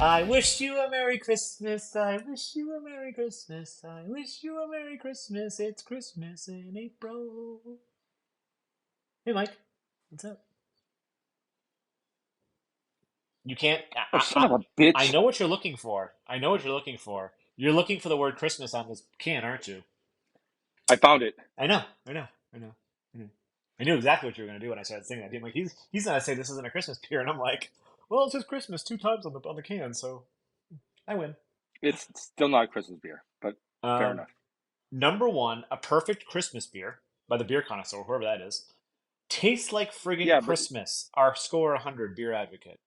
I wish you a Merry Christmas. I wish you a Merry Christmas. I wish you a Merry Christmas. It's Christmas in April. Hey, Mike. What's up? You can't. Oh, son of a I bitch. know what you're looking for. I know what you're looking for. You're looking for the word Christmas on this can, aren't you? I found it. I know. I know. I know. I knew. I knew exactly what you were going to do when I started singing that. I'm like, he's going to say this isn't a Christmas beer, and I'm like, well, it says Christmas two times on the can, so I win. It's still not a Christmas beer, but fair Um, enough. Number one, a perfect Christmas beer by the beer connoisseur, whoever that is. Tastes like friggin' Yeah, but Christmas. Our score 100 beer advocate.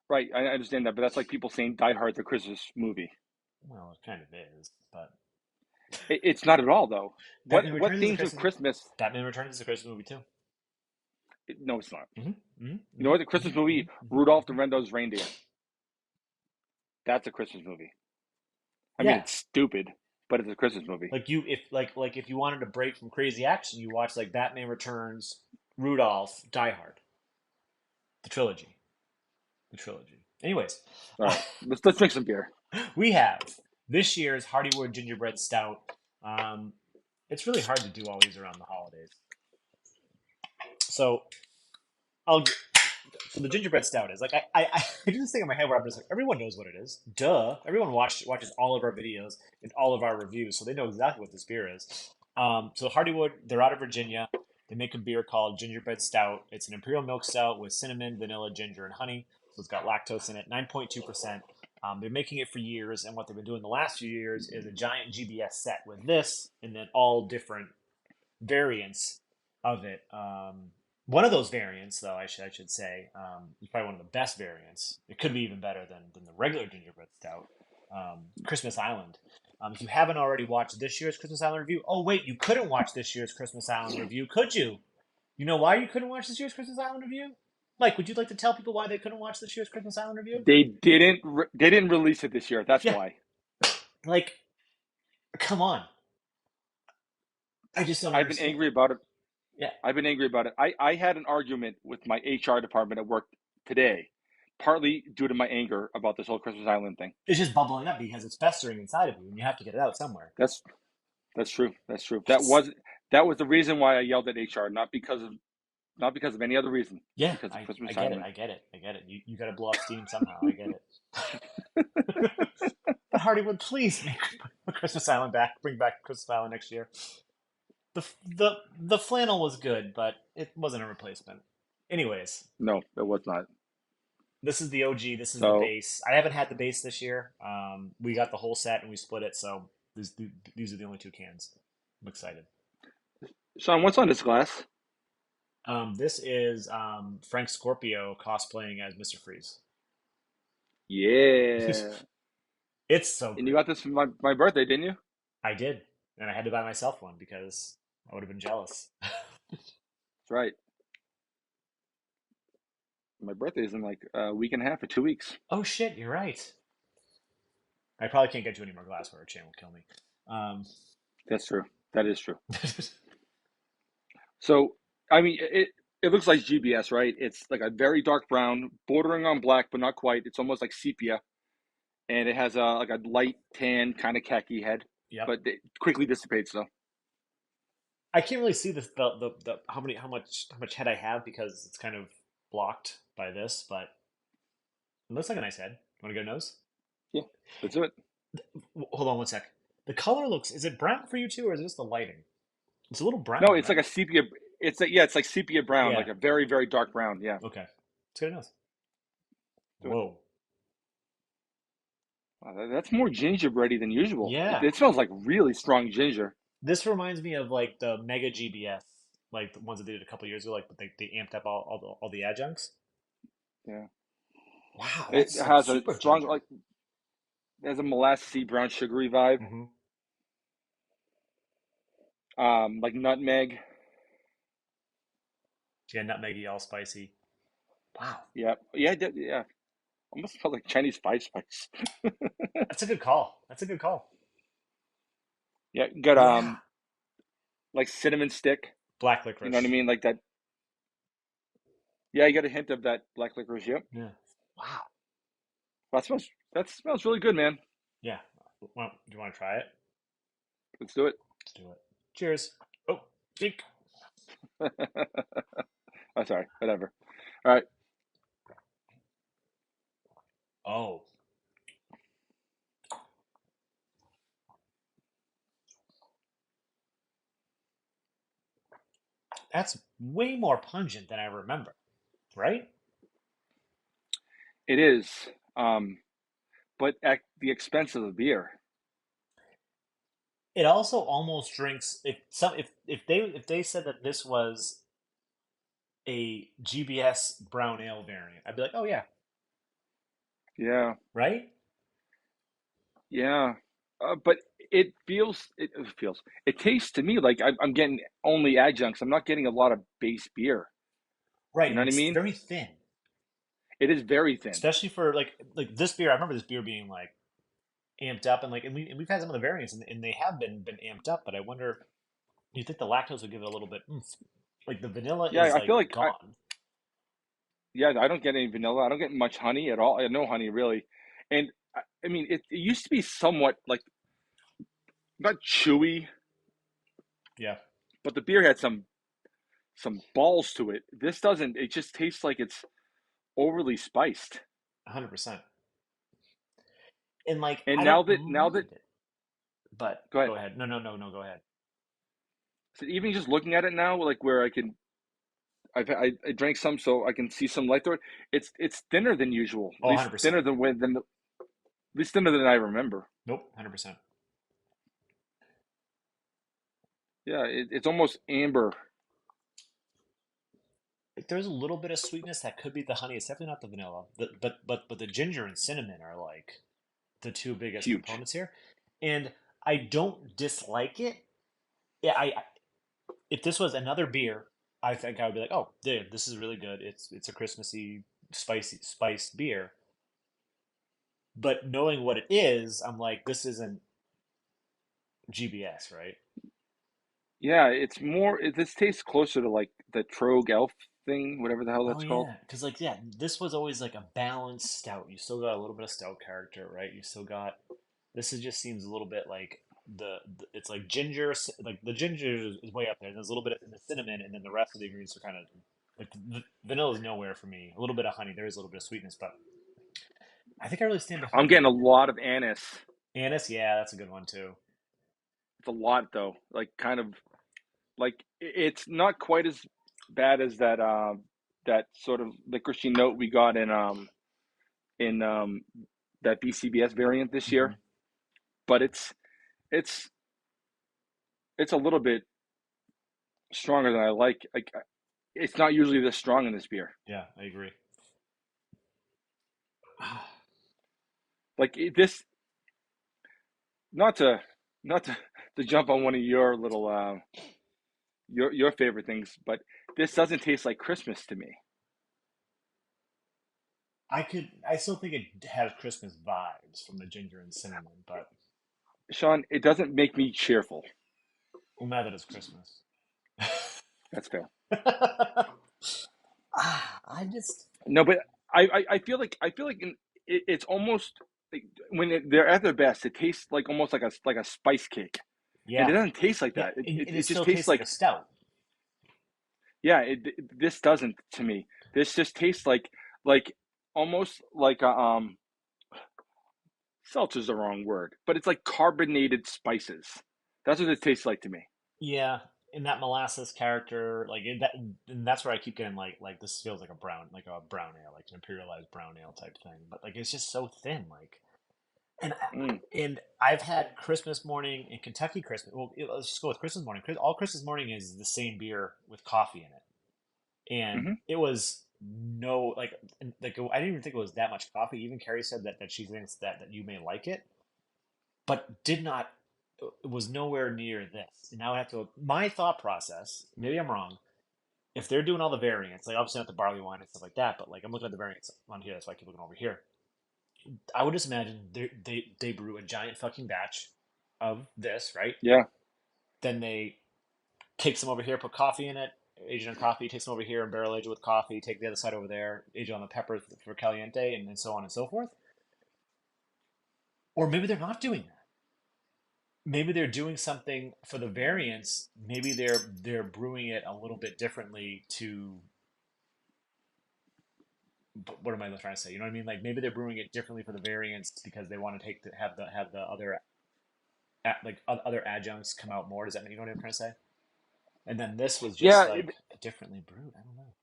right, I understand that, but that's like people saying Die Hard's a Christmas movie. Well, it kind of is, but It's not at all, though. Batman What Returns is a themes of Christmas. Christmas? Batman Returns is a Christmas movie too. No, it's not. Mm-hmm, mm-hmm, You know mm-hmm, what? The Christmas mm-hmm, movie mm-hmm, Rudolph the mm-hmm. Red-Nosed Reindeer. That's a Christmas movie. I mean, Yeah, it's stupid, but it's a Christmas movie. like you, if like if you wanted to break from crazy action, you watch like Batman Returns, Rudolph, Die Hard, the trilogy, the trilogy. Anyways, All right, let's drink some beer. we have this year's Hardywood Gingerbread Stout. Um, it's really hard to do all these around the holidays. So I'll so the gingerbread stout is like I do this thing in my head where I'm just like everyone knows what it is. Duh. Everyone watches all of our videos and all of our reviews, so they know exactly what this beer is. So Hardywood, they're out of Virginia. They make a beer called gingerbread stout. It's an imperial milk stout with cinnamon, vanilla, ginger, and honey. So it's got lactose in it, 9.2%. They're making it for years, and what they've been doing the last few years is a giant GBS set with this, and then all different variants of it. One of those variants, though, I should say, is probably one of the best variants. It could be even better than the regular gingerbread stout, Christmas Island. If you haven't already watched this year's Christmas Island review, oh wait, you couldn't watch this year's Christmas Island review, could you? You know why you couldn't watch this year's Christmas Island review? Mike, would you like to tell people why they couldn't watch this year's Christmas Island review? They didn't release it this year. That's Yeah, why. like, come on. I just don't I've been understand. angry about it. Yeah, I've been angry about it. I had an argument with my HR department at work today, partly due to my anger about this whole Christmas Island thing. it's just bubbling up because it's festering inside of you, and you have to get it out somewhere. That's that's true. That's true. It's That was the reason why I yelled at HR, not because of any other reason, Yeah, because of I Christmas get it. Island. I get it. I get it. You got to blow off steam somehow. I get it. But Hardywood, please make Christmas Island back. Bring back Christmas Island next year. The flannel was good, but it wasn't a replacement. Anyways, No, it was not. this is the OG. This is the So, base. I haven't had the base this year. We got the whole set and we split it, so these are the only two cans. I'm excited. Sean, what's on this glass? This is Frank Scorpio cosplaying as Mr. Freeze. Yeah. It's so And you good. got this for my birthday, didn't you? I did, and I had to buy myself one because I would have been jealous. That's right. My birthday is in like a week and a half or 2 weeks. Oh shit, you're right. I probably can't get you any more glassware. Chan will kill me. Um, That's true. That is true. So, I mean, it looks like GBS, right? It's like a very dark brown, bordering on black, but not quite. It's almost like sepia, and it has a like a light tan, kind of khaki head, yep. but it quickly dissipates though. I can't really see the how much head I have because it's kind of blocked by this, but it looks like a nice head. Want to go nose? Yeah, let's do it. Hold on one sec. The color looks. Is it brown for you too, or is it just the lighting? It's a little No, brown, it's like right? a sepia. It's like yeah, it's like sepia brown, Yeah. like a very very dark brown. Yeah, Okay. Let's get a nose. do it. Whoa. Wow, that's more gingerbready than usual. Yeah. It smells like really strong ginger. This reminds me of like the Mega GBS, like the ones that they did a couple years ago, like they amped up all the adjuncts. Yeah, Wow, it that's has a super strong ginger. like it has a molassesy brown sugary vibe. Mm-hmm. Like nutmeg. Yeah, nutmeggy, all spicy. Wow, Yeah, yeah, yeah. Almost felt like Chinese five spice. that's a good call. That's a good call. Yeah, got Yeah, like cinnamon stick. black You know what I licorice. mean? Like that. Yeah, you got a hint of that black licorice. Yep. Yeah. Wow. That smells really good, man. Yeah. Well, do you want to try it? Let's do it. Let's do it. Cheers. Oh, drink. I'm sorry. Whatever. All right. Oh, that's way more pungent than I remember, right? It is, um, but at the expense of the beer. It also almost drinks if they said that this was a GBS brown ale variant, I'd be like, oh yeah, Yeah. right? Yeah. But it tastes to me like I'm getting only adjuncts. I'm not getting a lot of base beer. Right, You know and what I it's mean? very thin, It is very thin. especially for like this beer. I remember this beer being like amped up, and we've had some of the variants, and they have been amped up. But I wonder, do you think the lactose would give it a little bit? Like the vanilla Yeah, is I like feel like gone. yeah, I don't get any vanilla. I don't get much honey at all. No honey really. And I mean, it used to be somewhat like not chewy, Yeah, but the beer had some balls to it. This doesn't. It just tastes like it's overly spiced. 100%. And like And I now don't that now that mind it, but go ahead. go ahead. No. Go ahead. So even just looking at it now, like where I drank some, so I can see some light through it. It's thinner than usual. At Oh, least 100%. thinner at least thinner than I remember. Nope, 100%. Yeah, it's almost amber. Like, there's a little bit of sweetness that could be the honey. It's definitely not the vanilla. But the ginger and cinnamon are like the two biggest Huge. components here, and I don't dislike it. Yeah, if this was another beer, I think I would be like, oh, dude, this is really good. It's a Christmassy, spicy, spiced beer. But knowing what it is, I'm like, this isn't GBS, right? Yeah, it's more. This tastes closer to like the Trogue Elf thing, whatever the hell Oh that's called. yeah, because like yeah, this was always like a balanced stout. You still got a little bit of stout character, right? You still got this. Is just seems a little bit like it's like ginger, like the ginger is way up there. There's a little bit of the cinnamon, and then the rest of the ingredients are kind of like vanilla is nowhere for me. A little bit of honey, there is a little bit of sweetness, but I think I really stand I'm behind getting it. a lot of anise. Anise, yeah, that's a good one too. It's a lot though. Like kind of like it's not quite as bad as that sort of licoricey note we got in that BCBS variant this Hmm. year, but it's it's a little bit stronger than I like. Like it's not usually this strong in this beer. Yeah, I agree. Like this, not to not to jump on one of your little your favorite things, but this doesn't taste like Christmas to me. I still think it has Christmas vibes from the ginger and cinnamon, but Sean, it doesn't make me cheerful. well, now that it's Christmas. That's fair. I just No, but I feel like it's almost like when they're at their best, it tastes like almost like a spice cake, and yeah, it doesn't taste like yeah, that. It, and, it, and it it just still tastes tastes like like a stout. yeah. This doesn't to me. This just tastes like almost like a seltzer's the wrong word, but it's like carbonated spices. That's what it tastes like to me. Yeah, and that molasses character, and that's where I keep getting like this feels like a brown ale, like an imperialized brown ale type thing. But like it's just so thin, like and Mm, and I've had Christmas morning in Kentucky Christmas. Well, let's just go with Christmas morning. All Christmas morning is the same beer with coffee in it, and hmm it was no like I didn't even think it was that much coffee. Even Carrie said that she thinks that you may like it, but did not was nowhere near this. And now I have to my thought process. Maybe I'm wrong. If they're doing all the variants, like obviously not the barley wine and stuff like that, but like I'm looking at the variants on here, that's why I keep looking over here. I would just imagine they brew a giant fucking batch of this, right? Yeah, Then they take some over here, put coffee in it, age it on coffee, take some over here and barrel age it with coffee, take the other side over there, age it on the pepper for caliente, and so on and so forth. Or maybe they're not doing that. Maybe they're doing something for the variants. Maybe they're brewing it a little bit differently to what am I trying to say? You know what I mean? Like maybe they're brewing it differently for the variants because they want to have the other other adjuncts come out more. Does that mean you know what I'm trying to say? And then this was just Yeah, like differently brewed. I don't know.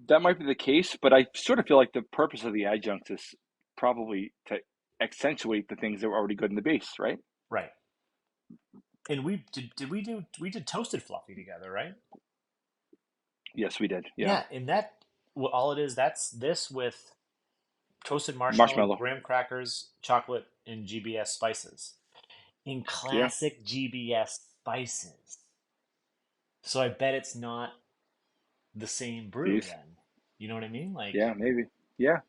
that might be the case, but I sort of feel like the purpose of the adjuncts is probably to accentuate the things that were already good in the base, right? Right. And we did toasted fluffy together, right? Yes, we did. Yeah. Yeah, and that well, all it is that's this with toasted marshmallow, Marshmallow. graham crackers, chocolate, and GBS spices. In Yeah. classic GBS spices. So I bet it's not the same brew These. then. You know what I mean? Like Yeah, maybe. Yeah.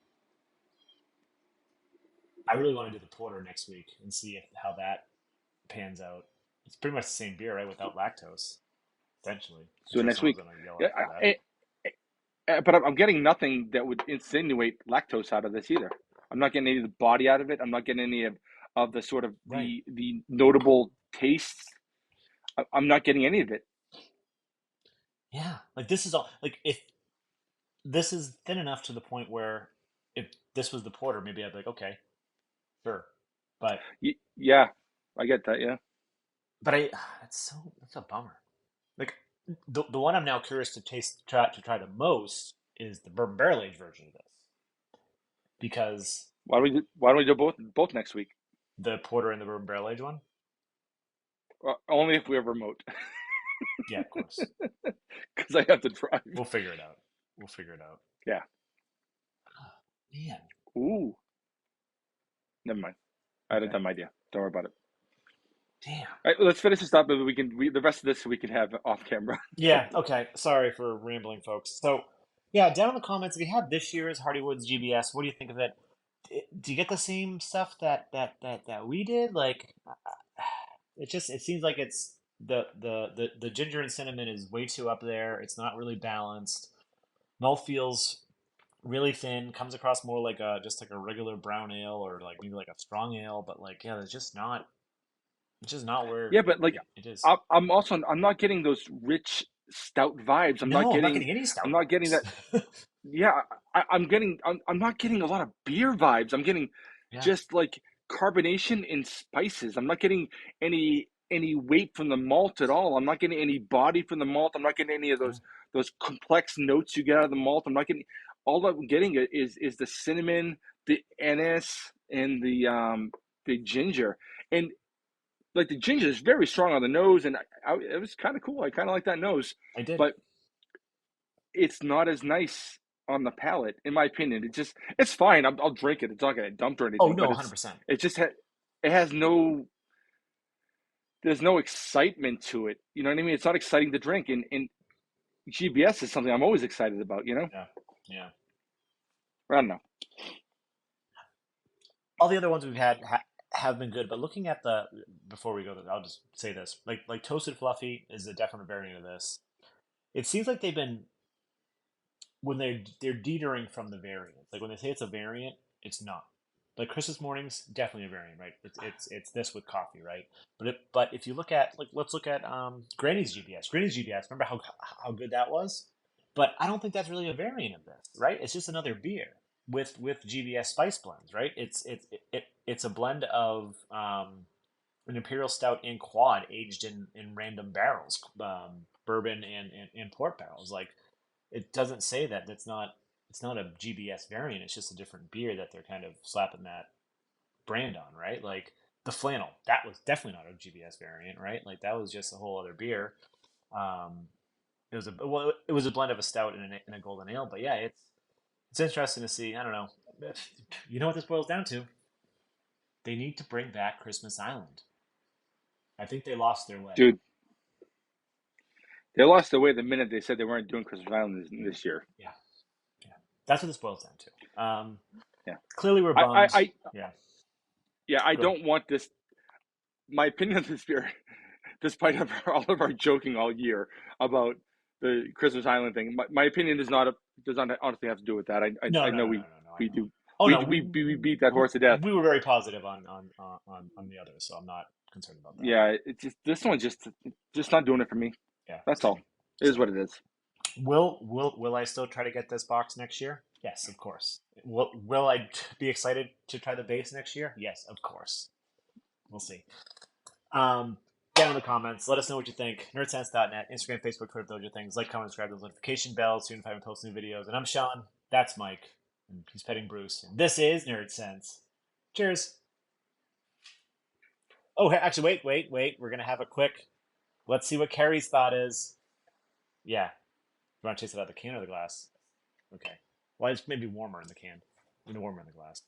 I really want to do the porter next week and see how that pans out. It's pretty much the same beer, right? Without lactose, essentially. I'm So sure next someone's week. gonna yell at Yeah, me for that. but I'm getting nothing that would insinuate lactose out of this either. I'm not getting any of the body out of it. I'm not getting any of the sort of Right. the notable tastes. I'm not getting any of it. Yeah. Like this is all like if this is thin enough to the point where if this was the porter, maybe I'd be like, okay, sure. But Yeah, I get that. Yeah. but I it's a bummer. Like the one I'm now curious to try the most is the bourbon barrel aged version of this because Why don't we do both next week? the porter and the bourbon barrel aged one. Only if we have remote, Yeah, of course. because I have to drive. We'll figure it out. We'll figure it out. Yeah. Man. Ooh. Never mind. I had a Okay. dumb idea. Don't worry about it. Damn. All right, let's finish this up, and the rest of this we can have off camera. Yeah. Okay. Sorry for rambling, folks. So, yeah, down in the comments, if you have this year's Hardywood's GBS, what do you think of it? Do you get the same stuff that we did? Like, it seems like it's the ginger and cinnamon is way too up there. It's not really balanced. Mouth feels really thin. Comes across more like a just like a regular brown ale or like maybe like a strong ale. But like, yeah, it's just not. It's just not where Yeah, but like, it is. I'm not getting those rich stout vibes. No, I'm not getting any I'm stout not getting that. vibes. Yeah, I'm not getting a lot of beer vibes. I'm getting Yeah. just like carbonation and spices. I'm not getting any weight from the malt at all. I'm not getting any body from the malt. I'm not getting any of Yeah. those complex notes you get out of the malt. I'm not getting all I'm getting is the cinnamon, the anise, and the ginger. And like the ginger is very strong on the nose, and it was kind of cool. I kind of like that nose, I did. but it's not as nice on the palate, in my opinion. It's fine. I'll drink it. It's not gonna dumped or Oh anything, no, but 100%. it just it has no there's no excitement to it. You know what I mean? It's not exciting to drink, and GBS is something I'm always excited about. You know, Yeah. Yeah. I don't know. All the other ones we've had have been good, but looking at the before we go, I'll just say this: like toasted fluffy is a definite variant of this. It seems like they've been when they're detering from the variant. Like when they say it's a variant, it's not. Like Christmas mornings, definitely a variant, right? It's this with coffee, right? But if you look at like let's look at Granny's GBS. Granny's GBS. Remember how good that was? But I don't think that's really a variant of this, right? It's just another beer with GBS spice blends, right? It's a blend of an imperial stout and quad aged in random barrels, bourbon and port barrels. Like it doesn't say that. It's not a GBS variant. It's just a different beer that they're kind of slapping that brand on, right? Like the flannel, that was definitely not a GBS variant, right? Like that was just a whole other beer. Um, it was a blend of a stout and a golden ale, but yeah, it's interesting to see. I don't know. You know what this boils down to? They need to bring back Christmas Island. I think they lost their way. Dude, they lost their way the minute they said they weren't doing Christmas Island this year. Yeah, yeah. That's what this boils down to. Yeah, Clearly, we're I, I, bummed. I Yeah, yeah, I go ahead. don't want this. My opinion of this beer, despite all of our joking all year about the Christmas Island thing, my opinion does not honestly have to do with that. I No, no, know no, no, no, no. I we know. do Oh no, We beat that horse to death. we were very positive on the others, so I'm not concerned about that. Yeah, it's just this one's just not doing it for me. Yeah, That's all. It is what it is. Will I still try to get this box next year? Yes, of course. Will I be excited to try the base next year? Yes, of course. We'll see. Down in the comments, let us know what you think. Nerdsense.net, Instagram, Facebook, Twitter, those are things. Like, comment, subscribe, those notification bells. Soon if I post new videos. And I'm Sean. That's Mike. And he's petting Bruce. And this is Nerdsense. Cheers. Oh, actually, wait. We're gonna have a quick. Let's see what Carrie's thought is. Yeah. You want to taste it out of the can or the glass? Okay. Well, it's maybe warmer in the can. Maybe warmer in the glass.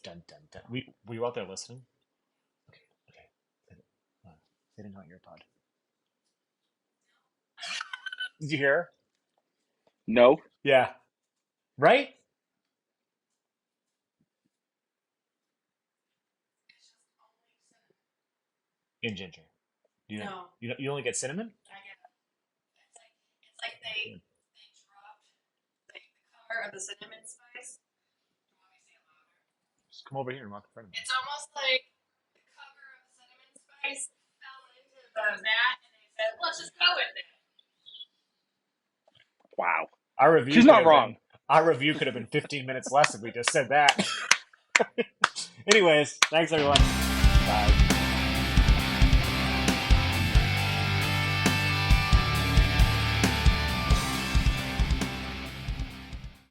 Dun dun dun. Were you out there listening? Okay. Say it into my earpod. Did you hear? No. Yeah. Right? In ginger. You know, No, you only get cinnamon? I get it. It's like they dropped the cover of the cinnamon spice. Do you want me to say it louder? Just come over here and walk in front of me. It's almost like the cover of the cinnamon spice fell into the vat, and they said, "Let's just go with it." Wow. Our review She's not wrong. Our review could have been 15 minutes less if we just said that. Anyways, thanks everyone. Bye.